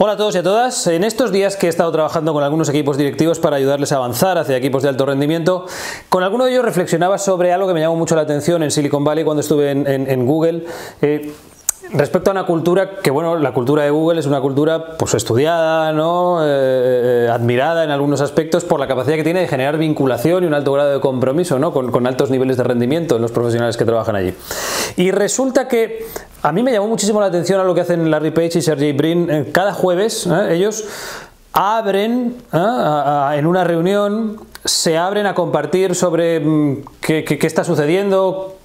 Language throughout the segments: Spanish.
Hola a todos y a todas. En estos días que he estado trabajando con algunos equipos directivos para ayudarles a avanzar hacia equipos de alto rendimiento, con alguno de ellos reflexionaba sobre algo que me llamó mucho la atención en Silicon Valley cuando estuve en Google. Respecto a una cultura que, bueno, la cultura de Google es una cultura pues estudiada, ¿no? Admirada en algunos aspectos por la capacidad que tiene de generar vinculación y un alto grado de compromiso, ¿no? con altos niveles de rendimiento en los profesionales que trabajan allí. Y resulta que a mí me llamó muchísimo la atención a lo que hacen Larry Page y Sergey Brin cada jueves. Ellos abren en una reunión, se abren a compartir sobre qué está sucediendo,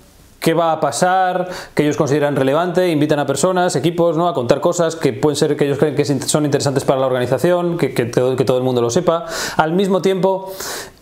qué va a pasar, que ellos consideran relevante, invitan a personas, equipos, ¿no? a contar cosas que pueden ser que ellos creen que son interesantes para la organización, que todo el mundo lo sepa. Al mismo tiempo,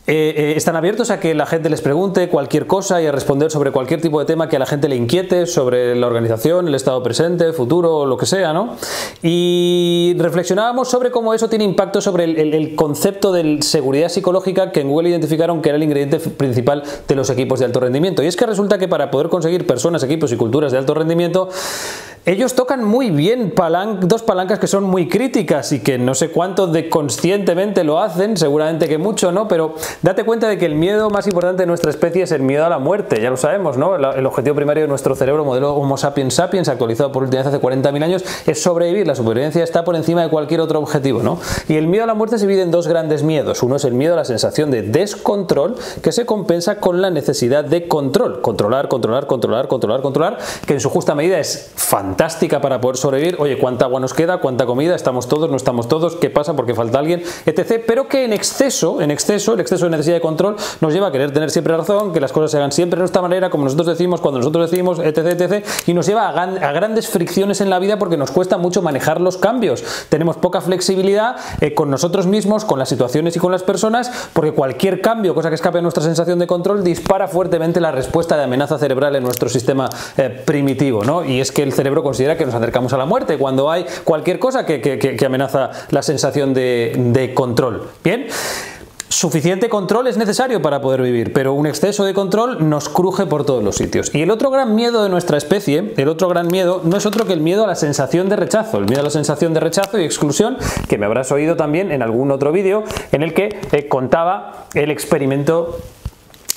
están abiertos a que la gente les pregunte cualquier cosa y a responder sobre cualquier tipo de tema que a la gente le inquiete sobre la organización, el estado presente, futuro, lo que sea, ¿no? Y reflexionábamos sobre cómo eso tiene impacto sobre el concepto de seguridad psicológica que en Google identificaron que era el ingrediente principal de los equipos de alto rendimiento. Y es que resulta que para poder conseguir personas, equipos y culturas de alto rendimiento, ellos tocan muy bien dos palancas que son muy críticas y que no sé cuánto de conscientemente lo hacen, seguramente que mucho, ¿no? Pero date cuenta de que el miedo más importante de nuestra especie es el miedo a la muerte, ya lo sabemos, ¿no? El objetivo primario de nuestro cerebro, modelo Homo sapiens sapiens, actualizado por última vez hace 40.000 años, es sobrevivir. La supervivencia está por encima de cualquier otro objetivo, ¿no? Y el miedo a la muerte se divide en dos grandes miedos. Uno es el miedo a la sensación de descontrol, que se compensa con la necesidad de control. Controlar, que en su justa medida es fantástica para poder sobrevivir. Oye, ¿cuánta agua nos queda? ¿Cuánta comida? ¿Estamos todos? ¿No estamos todos? ¿Qué pasa? ¿Por qué falta alguien? Etc. Pero que en exceso, el exceso de necesidad de control nos lleva a querer tener siempre razón, que las cosas se hagan siempre de nuestra manera, como nosotros decimos, cuando nosotros decimos, etc. Y nos lleva a grandes fricciones en la vida porque nos cuesta mucho manejar los cambios. Tenemos poca flexibilidad con nosotros mismos, con las situaciones y con las personas, porque cualquier cambio, cosa que escape a nuestra sensación de control, dispara fuertemente la respuesta de amenaza cerebral en nuestro sistema primitivo, ¿no? Y es que el cerebro considera que nos acercamos a la muerte cuando hay cualquier cosa que amenaza la sensación de control. Bien. Suficiente control es necesario para poder vivir, pero un exceso de control nos cruje por todos los sitios. Y el otro gran miedo de nuestra especie, el otro gran miedo, no es otro que el miedo a la sensación de rechazo, el miedo a la sensación de rechazo y exclusión, que me habrás oído también en algún otro vídeo en el que contaba el experimento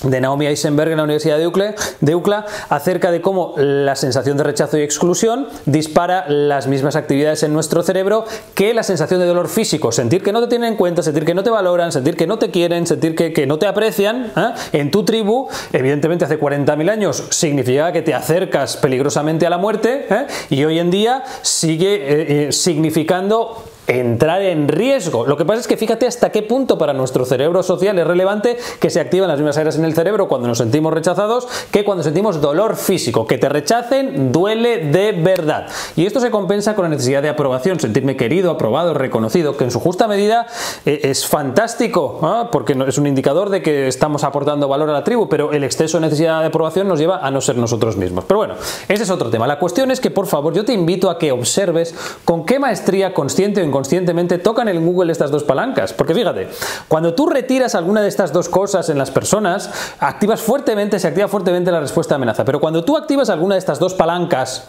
de Naomi Eisenberg en la Universidad de UCLA acerca de cómo la sensación de rechazo y exclusión dispara las mismas actividades en nuestro cerebro que la sensación de dolor físico. Sentir que no te tienen en cuenta, sentir que no te valoran, sentir que no te quieren, sentir que no te aprecian en tu tribu. Evidentemente hace 40.000 años significaba que te acercas peligrosamente a la muerte y hoy en día sigue significando entrar en riesgo. Lo que pasa es que fíjate hasta qué punto para nuestro cerebro social es relevante que se activan las mismas áreas en el cerebro cuando nos sentimos rechazados que cuando sentimos dolor físico. Que te rechacen duele de verdad. Y esto se compensa con la necesidad de aprobación, sentirme querido, aprobado, reconocido, que en su justa medida es fantástico, porque es un indicador de que estamos aportando valor a la tribu, pero el exceso de necesidad de aprobación nos lleva a no ser nosotros mismos. Pero bueno, ese es otro tema. La cuestión es que, por favor, yo te invito a que observes con qué maestría consciente o inconscientemente tocan en Google estas dos palancas, porque fíjate, cuando tú retiras alguna de estas dos cosas en las personas, se activa fuertemente la respuesta de amenaza, pero cuando tú activas alguna de estas dos palancas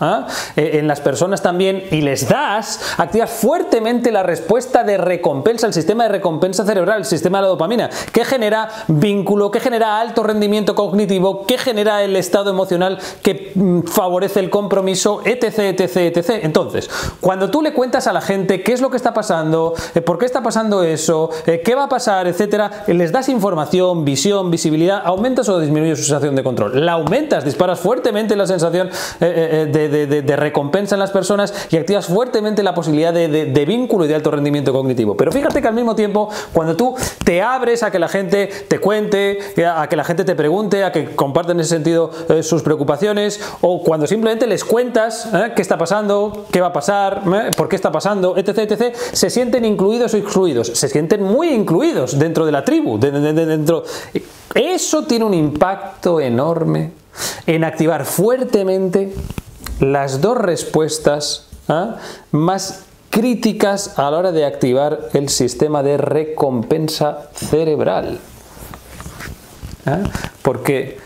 en las personas también y les das, activas fuertemente la respuesta de recompensa, el sistema de recompensa cerebral, el sistema de la dopamina, que genera vínculo, que genera alto rendimiento cognitivo, que genera el estado emocional que favorece el compromiso, etc. Entonces, cuando tú le cuentas a la gente qué es lo que está pasando, por qué está pasando eso, qué va a pasar, etcétera, les das información, visión, visibilidad, aumentas o disminuyes su sensación de control. La aumentas, disparas fuertemente la sensación de recompensa en las personas y activas fuertemente la posibilidad de vínculo y de alto rendimiento cognitivo. Pero fíjate que al mismo tiempo, cuando tú te abres a que la gente te cuente, a que la gente te pregunte, a que compartan en ese sentido sus preocupaciones, o cuando simplemente les cuentas qué está pasando, qué va a pasar, por qué está pasando, etc., se sienten incluidos o excluidos, se sienten muy incluidos dentro de la tribu, Eso tiene un impacto enorme en activar fuertemente las dos respuestas más críticas a la hora de activar el sistema de recompensa cerebral. Porque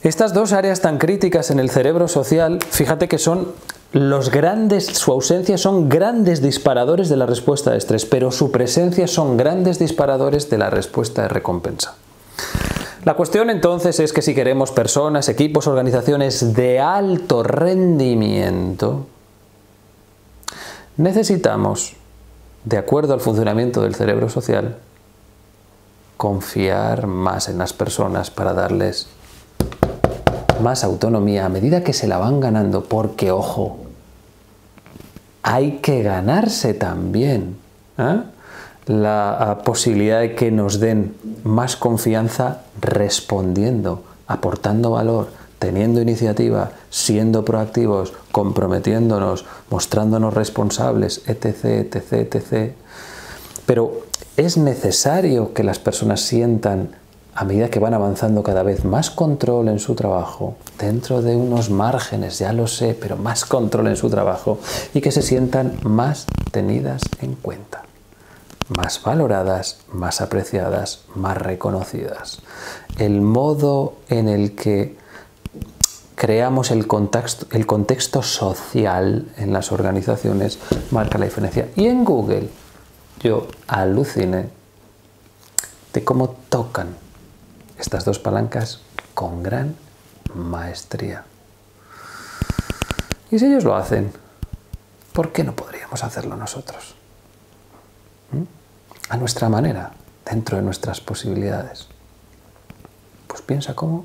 estas dos áreas tan críticas en el cerebro social, fíjate que son su ausencia son grandes disparadores de la respuesta de estrés, pero su presencia son grandes disparadores de la respuesta de recompensa. La cuestión entonces es que si queremos personas, equipos, organizaciones de alto rendimiento, necesitamos, de acuerdo al funcionamiento del cerebro social, confiar más en las personas para darles más autonomía a medida que se la van ganando, porque, ojo, hay que ganarse también la posibilidad de que nos den más confianza respondiendo, aportando valor, teniendo iniciativa, siendo proactivos, comprometiéndonos, mostrándonos responsables, etc., etc., etc. Pero es necesario que las personas sientan, a medida que van avanzando, cada vez más control en su trabajo, dentro de unos márgenes, ya lo sé, pero más control en su trabajo, y que se sientan más tenidas en cuenta, más valoradas, más apreciadas, más reconocidas. El modo en el que creamos el contexto social en las organizaciones marca la diferencia. Y en Google yo aluciné de cómo tocan estas dos palancas con gran maestría. Y si ellos lo hacen, ¿por qué no podríamos hacerlo nosotros? A nuestra manera, dentro de nuestras posibilidades. Pues piensa cómo.